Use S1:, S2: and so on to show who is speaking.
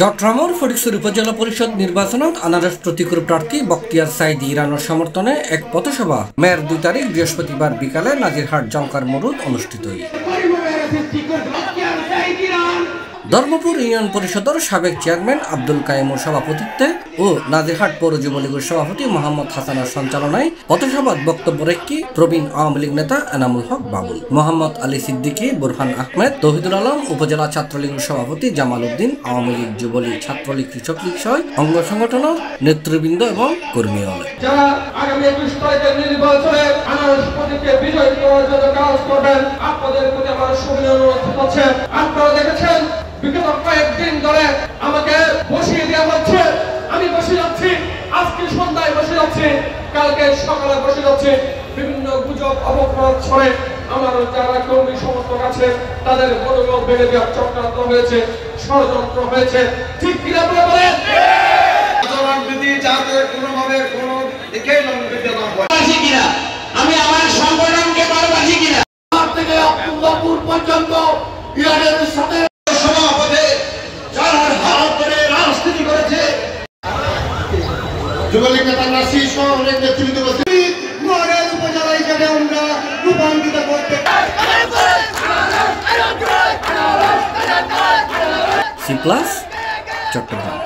S1: চট্টগ্রামের ফটিকছড়ি উপজেলা পরিষদ নির্বাচনত আনারস প্রতিকূল প্রার্থী বখতিয়ার সাইদি ইরানোর সমর্থনে এক পথসভা মের 2 তারিখ বৃহস্পতিবার বিকালে নাজিরহাট জঙ্কার মোড়ত অনুষ্ঠিত হয়। ধর্মপুর ইউনিয়ন পরিষদের সাবেক চেয়ারম্যান আব্দুল কাইমুর সভাপতিত্বে ও নাজিরহাট পৌর যুবলীগের সভাপতি মোহাম্মদ হাসানের সঞ্চালনায় পথসভাত বক্তব্য রেখে প্রবীণ আওয়ামী লীগ নেতা এনামুল হক বাবুল, মোহাম্মদ আলী সিদ্দিকী, বুরহান আহমেদ, তৌহিদুল আলম, উপজেলা ছাত্রলীগের সভাপতি জামাল উদ্দিন, আওয়ামী লীগ, যুবলীগ, ছাত্রলীগ, কৃষক লীগ সহ অঙ্গ সংগঠনের নেতৃবৃন্দ এবং কর্মী হল।
S2: যারা আগামী 20 তারিখের নির্বাচনে আনারস প্রতীকে বিজয় করার জন্য কাজ করবেন, আপনাদের প্রতি আমার সুবিনয় অনুরোধ হচ্ছে। আপনারা দেখেছেন বিগত কয়েকদিন ধরে আমাকে বসিয়ে দেওয়া হচ্ছে, আমি বসে যাচ্ছি, আজকে সন্ধ্যায় বসে যাচ্ছি, কালকে সকালে বসে যাচ্ছি, বিভিন্ন গুজব অপপ্রচার ছড়ে আমার যারা কর্মী সমর্থক আছে তাদের মনোবল ভেঙে দেওয়ার চক্রান্ত হয়েছে, ষড়যন্ত্র হয়েছে। ঠিক কিনা বলেন? রাজনীতি যাতে কোনোভাবে কোনো দিকে লঙ্ঘিত না হয়, কিনা আমি আমার সংগঠনকে ভালোবাসি কিনা থেকে আব্দুল্লাহপুর পর্যন্ত ইরানের সাথে সভাপতি যারা হাত ধরে রাজনীতি করেছে, যুবলীগ নেতা নাসির সহ অনেক নেতৃত্ব মডেল উপজেলা হিসেবে আমরা রূপান্তরিত করতে
S1: চট্টগ্রাম।